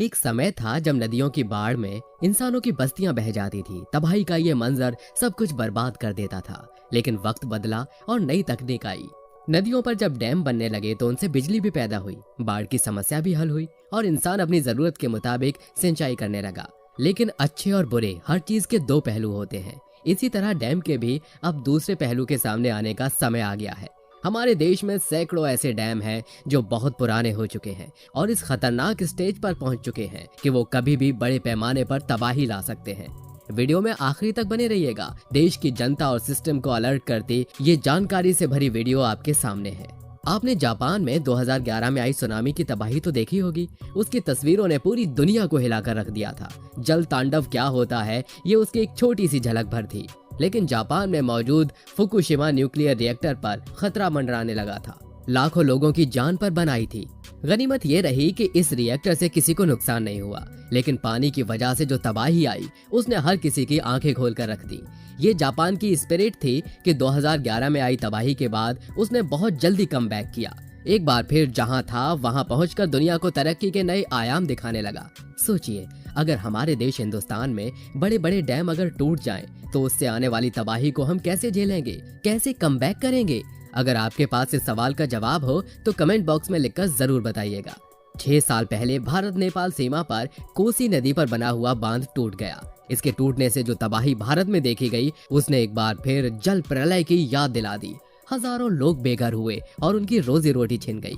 एक समय था जब नदियों की बाढ़ में इंसानों की बस्तियां बह जाती थी। तबाही का ये मंजर सब कुछ बर्बाद कर देता था। लेकिन वक्त बदला और नई तकनीक आई। नदियों पर जब डैम बनने लगे तो उनसे बिजली भी पैदा हुई, बाढ़ की समस्या भी हल हुई और इंसान अपनी जरूरत के मुताबिक सिंचाई करने लगा। लेकिन अच्छे और बुरे हर चीज के दो पहलू होते हैं। इसी तरह डैम के भी अब दूसरे पहलू के सामने आने का समय आ गया है। हमारे देश में सैकड़ों ऐसे डैम हैं जो बहुत पुराने हो चुके हैं और इस खतरनाक स्टेज पर पहुंच चुके हैं कि वो कभी भी बड़े पैमाने पर तबाही ला सकते हैं। वीडियो में आखिरी तक बने रहिएगा। देश की जनता और सिस्टम को अलर्ट करती ये जानकारी से भरी वीडियो आपके सामने है। आपने जापान में 2011 में आई सुनामी की तबाही तो देखी होगी। उसकी तस्वीरों ने पूरी दुनिया को हिलाकर रख दिया था। जल तांडव क्या होता है ये उसकी एक छोटी सी झलक भर थी। लेकिन जापान में मौजूद फुकुशिमा न्यूक्लियर रिएक्टर पर खतरा मंडराने लगा था। लाखों लोगों की जान पर बन आई थी। गनीमत ये रही कि इस रिएक्टर से किसी को नुकसान नहीं हुआ, लेकिन पानी की वजह से जो तबाही आई उसने हर किसी की आंखें खोलकर रख दी। ये जापान की स्पिरिट थी कि 2011 में आई तबाही के बाद उसने बहुत जल्दी कमबैक किया। एक बार फिर जहां था वहां पहुंचकर दुनिया को तरक्की के नए आयाम दिखाने लगा। सोचिए, अगर हमारे देश हिंदुस्तान में बड़े बड़े डैम अगर टूट जाएं, तो उससे आने वाली तबाही को हम कैसे झेलेंगे, कैसे कमबैक करेंगे? अगर आपके पास इस सवाल का जवाब हो तो कमेंट बॉक्स में लिखकर जरूर बताइएगा। 6 साल पहले भारत नेपाल सीमा पर कोसी नदी पर बना हुआ बांध टूट गया। इसके टूटने से जो तबाही भारत में देखी गई उसने एक बार फिर जल प्रलय की याद दिला दी। हजारों लोग बेघर हुए और उनकी रोजी रोटी छिन गई।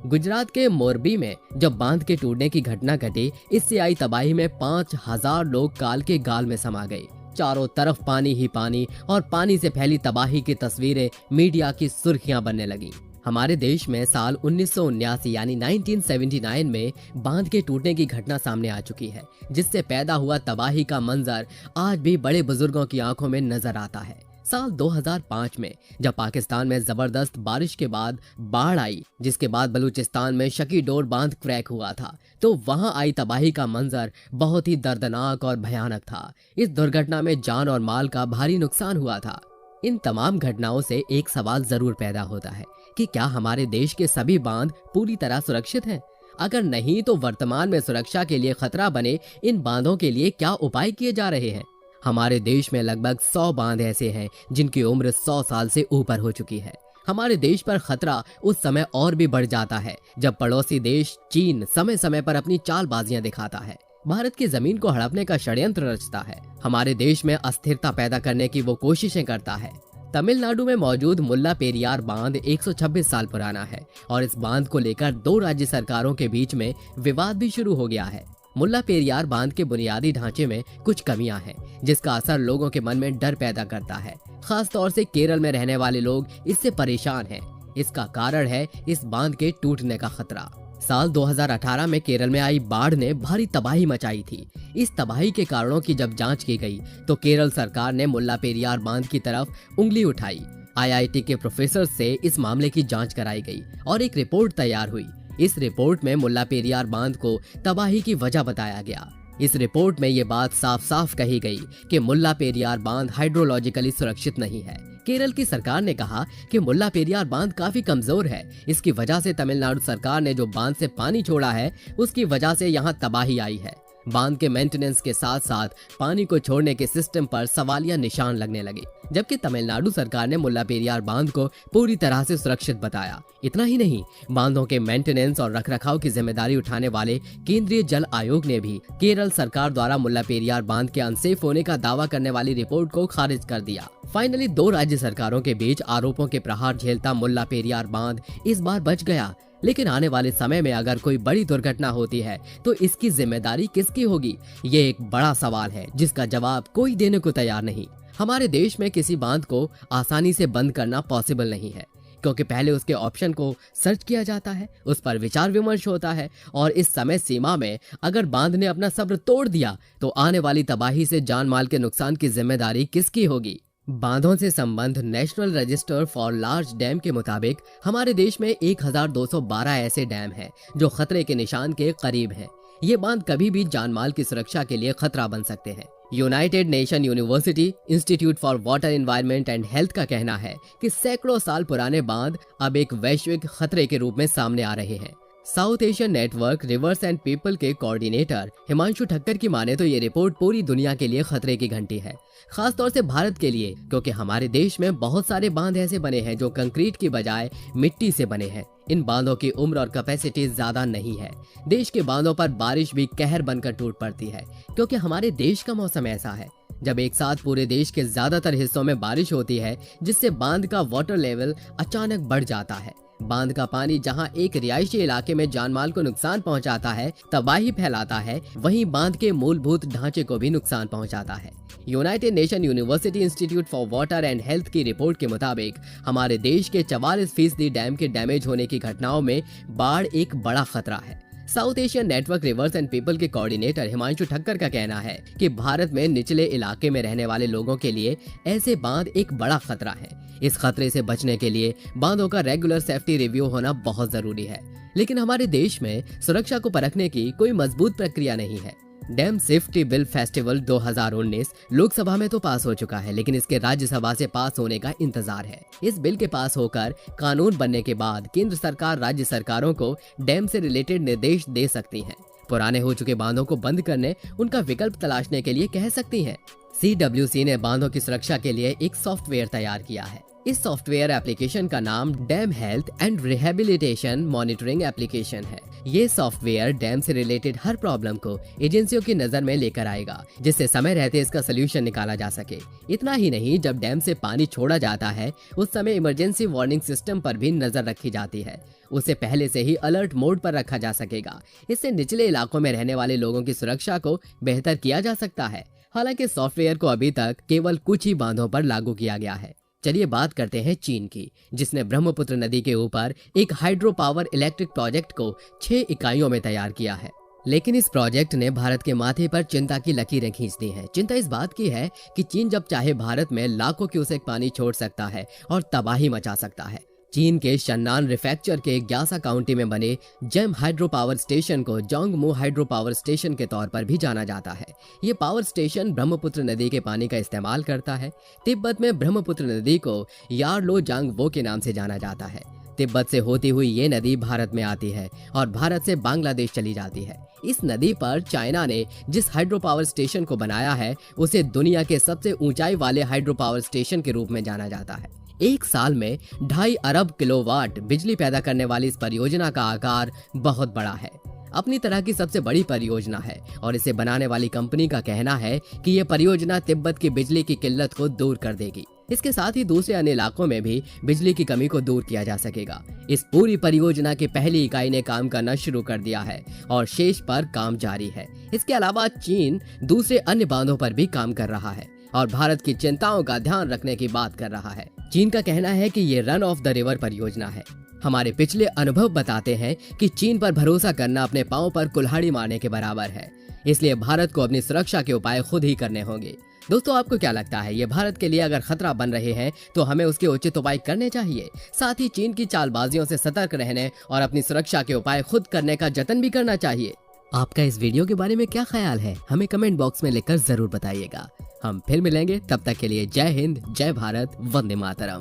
गुजरात के मोरबी में जब बांध के टूटने की घटना घटी, इससे आई तबाही में 5000 लोग काल के गाल में समा गए। चारों तरफ पानी ही पानी और पानी से फैली तबाही की तस्वीरें मीडिया की सुर्खियां बनने लगी। हमारे देश में साल 1979 यानी 1979 में बांध के टूटने की घटना सामने आ चुकी है, जिससे पैदा हुआ तबाही का मंजर आज भी बड़े बुजुर्गों की आंखों में नजर आता है। साल 2005 में जब पाकिस्तान में जबरदस्त बारिश के बाद बाढ़ आई, जिसके बाद बलूचिस्तान में शकी डोर बांध क्रैक हुआ था, तो वहां आई तबाही का मंजर बहुत ही दर्दनाक और भयानक था। इस दुर्घटना में जान और माल का भारी नुकसान हुआ था। इन तमाम घटनाओं से एक सवाल जरूर पैदा होता है कि क्या हमारे देश के सभी बांध पूरी तरह सुरक्षित हैं? अगर नहीं तो वर्तमान में सुरक्षा के लिए खतरा बने इन बांधों के लिए क्या उपाय किए जा रहे हैं? हमारे देश में लगभग 100 बांध ऐसे हैं जिनकी उम्र 100 साल से ऊपर हो चुकी है। हमारे देश पर खतरा उस समय और भी बढ़ जाता है जब पड़ोसी देश चीन समय समय पर अपनी चालबाजियां दिखाता है, भारत की जमीन को हड़पने का षड्यंत्र रचता है, हमारे देश में अस्थिरता पैदा करने की वो कोशिशें करता है। तमिलनाडु में मौजूद मुल्ला पेरियार बांध 126 साल पुराना है और इस बांध को लेकर 2 राज्य सरकारों के बीच में विवाद भी शुरू हो गया है। मुल्ला पेरियार बांध के बुनियादी ढांचे में कुछ कमियां हैं, जिसका असर लोगों के मन में डर पैदा करता है। खास तौर से केरल में रहने वाले लोग इससे परेशान हैं। इसका कारण है इस बांध के टूटने का खतरा। साल 2018 में केरल में आई बाढ़ ने भारी तबाही मचाई थी। इस तबाही के कारणों की जब जांच की गई तो केरल सरकार ने मुल्ला पेरियार बांध की तरफ उंगली उठाई। IIT के प्रोफेसर से इस मामले की जांच कराई गई और एक रिपोर्ट तैयार हुई। इस रिपोर्ट में मुल्ला पेरियार बांध को तबाही की वजह बताया गया। इस रिपोर्ट में ये बात साफ साफ कही गई कि मुल्ला पेरियार बांध हाइड्रोलॉजिकली सुरक्षित नहीं है। केरल की सरकार ने कहा कि मुल्ला पेरियार बांध काफी कमजोर है। इसकी वजह से तमिलनाडु सरकार ने जो बांध से पानी छोड़ा है उसकी वजह से यहाँ तबाही आई है। बांध के मेंटेनेंस के साथ साथ पानी को छोड़ने के सिस्टम पर सवालिया निशान लगने लगे, जबकि तमिलनाडु सरकार ने मुल्ला पेरियार बांध को पूरी तरह से सुरक्षित बताया। इतना ही नहीं, बांधों के मेंटेनेंस और रखरखाव की जिम्मेदारी उठाने वाले केंद्रीय जल आयोग ने भी केरल सरकार द्वारा मुल्ला पेरियार बांध के अनसेफ होने का दावा करने वाली रिपोर्ट को खारिज कर दिया। फाइनली 2 राज्य सरकारों के बीच आरोपों के प्रहार झेलता मुल्ला पेरियार बांध इस बार बच गया। लेकिन आने वाले समय में अगर कोई बड़ी दुर्घटना होती है तो इसकी जिम्मेदारी किसकी होगी? ये एक बड़ा सवाल है जिसका जवाब कोई देने को तैयार नहीं। हमारे देश में किसी बांध को आसानी से बंद करना पॉसिबल नहीं है, क्योंकि पहले उसके ऑप्शन को सर्च किया जाता है, उस पर विचार विमर्श होता है और इस समय सीमा में अगर बांध ने अपना सब्र तोड़ दिया तो आने वाली तबाही से जान माल के नुकसान की जिम्मेदारी किसकी होगी? बांधों से संबंध national register for large dam के मुताबिक हमारे देश में 1212 ऐसे डैम हैं जो खतरे के निशान के करीब हैं। ये बांध कभी भी जानमाल की सुरक्षा के लिए खतरा बन सकते हैं। United nation university institute for water environment and health का कहना है कि सैकड़ों साल पुराने बांध अब एक वैश्विक खतरे के रूप में सामने आ रहे हैं। South Asian network reverse and people के कोऑर्डिनेटर हिमांशु ठक्कर की माने तो ये रिपोर्ट पूरी दुनिया के लिए खतरे की घंटी है, खास तौर से भारत के लिए, क्योंकि हमारे देश में बहुत सारे बांध ऐसे बने हैं जो कंक्रीट की बजाय मिट्टी से बने हैं। इन बांधों की उम्र और कैपेसिटी ज्यादा नहीं है। देश के बांधों पर बारिश भी कहर बनकर टूट पड़ती है, क्योंकि हमारे देश का मौसम ऐसा है जब एक साथ पूरे देश के ज्यादातर हिस्सों में बारिश होती है, जिससे बांध का वाटर लेवल अचानक बढ़ जाता है। बांध का पानी जहां एक रिहायशी इलाके में जानमाल को नुकसान पहुंचाता है, तबाही फैलाता है, वहीं बांध के मूलभूत ढांचे को भी नुकसान पहुंचाता है। United nation university institute for water and health की रिपोर्ट के मुताबिक हमारे देश के 44% डैम के डैमेज होने की घटनाओं में बाढ़ एक बड़ा खतरा है। South Asian network reverse and people के कोऑर्डिनेटर हिमांशु ठक्कर का कहना है कि भारत में निचले इलाके में रहने वाले लोगों के लिए ऐसे बांध एक बड़ा खतरा है। इस खतरे से बचने के लिए बांधों का रेगुलर सेफ्टी रिव्यू होना बहुत जरूरी है, लेकिन हमारे देश में सुरक्षा को परखने की कोई मजबूत प्रक्रिया नहीं है। Dam safety bill festival 2019 Lok Sabha में तो पास हो चुका है, लेकिन इसके राज्यसभा से पास होने का इंतजार है। इस बिल के पास होकर कानून बनने के बाद केंद्र सरकार राज्य सरकारों को डैम से रिलेटेड निर्देश दे सकती है। पुराने हो चुके बांधों को बंद करने, उनका विकल्प तलाशने के लिए कह सकती है। CWC ने बांधों की सुरक्षा के लिए एक सॉफ्टवेयर तैयार किया है। इस सॉफ्टवेयर एप्लीकेशन का नाम dam health and rehabilitation monitoring application है। ये सॉफ्टवेयर डैम से रिलेटेड हर प्रॉब्लम को एजेंसियों की नजर में लेकर आएगा, जिससे समय रहते इसका सलूशन निकाला जा सके। इतना ही नहीं, जब डैम से पानी छोड़ा जाता है उस समय इमरजेंसी वार्निंग सिस्टम पर भी नजर रखी जाती है। उसे पहले से ही अलर्ट मोड पर रखा जा सकेगा। इससे निचले इलाकों में रहने वाले लोगों की सुरक्षा को बेहतर किया जा सकता है। हालांकि सॉफ्टवेयर को अभी तक केवल कुछ ही बांधों पर लागू किया गया है। चलिए बात करते हैं चीन की, जिसने ब्रह्मपुत्र नदी के ऊपर एक हाइड्रो पावर इलेक्ट्रिक प्रोजेक्ट को 6 इकाइयों में तैयार किया है। लेकिन इस प्रोजेक्ट ने भारत के माथे पर चिंता की लकीरें खींच दी हैं। चिंता इस बात की है कि चीन जब चाहे भारत में लाखों क्यूसेक पानी छोड़ सकता है और तबाही मचा सकता है। चीन के शन्नान प्रीफेक्चर के ग्यासा काउंटी में बने जेम हाइड्रो पावर स्टेशन को जोंगमू हाइड्रो पावर स्टेशन के तौर पर भी जाना जाता है। ये पावर स्टेशन ब्रह्मपुत्र नदी के पानी का इस्तेमाल करता है। तिब्बत में ब्रह्मपुत्र नदी को यारलोजांगवो के नाम से जाना जाता है। तिब्बत से होती हुई ये नदी भारत में आती है और भारत से बांग्लादेश चली जाती है। इस नदी पर चाइना ने जिस हाइड्रो पावर स्टेशन को बनाया है उसे दुनिया के सबसे ऊंचाई वाले हाइड्रो पावर स्टेशन के रूप में जाना जाता है। एक साल में 2.5 अरब किलोवाट बिजली पैदा करने वाली इस परियोजना का आकार बहुत बड़ा है। अपनी तरह की सबसे बड़ी परियोजना है और इसे बनाने वाली कंपनी का कहना है कि यह परियोजना तिब्बत की बिजली की किल्लत को दूर कर देगी। इसके साथ ही दूसरे अन्य इलाकों में भी बिजली की कमी को दूर किया जा सकेगा। इस पूरी परियोजना की पहली इकाई ने काम करना शुरू कर दिया है और शेष पर काम जारी है। इसके अलावा चीन दूसरे अन्य बांधों पर भी काम कर रहा है और भारत की चिंताओं का ध्यान रखने की बात कर रहा है। चीन का कहना है कि ये रन ऑफ द रिवर परियोजना है। हमारे पिछले अनुभव बताते हैं कि चीन पर भरोसा करना अपने पांव पर कुल्हाड़ी मारने के बराबर है। इसलिए भारत को अपनी सुरक्षा के उपाय खुद ही करने होंगे। दोस्तों, आपको क्या लगता है, ये भारत के लिए अगर खतरा बन रहे हैं तो हमें उसके उचित उपाय करने चाहिए। साथ ही चीन की चालबाजियों से सतर्क रहने और अपनी सुरक्षा के उपाय खुद करने का जतन भी करना चाहिए। आपका इस वीडियो के बारे में क्या ख्याल है, हमें कमेंट बॉक्स में लिखकर जरूर बताइएगा। हम फिर मिलेंगे, तब तक के लिए जय हिंद, जय भारत, वंदे मातरम।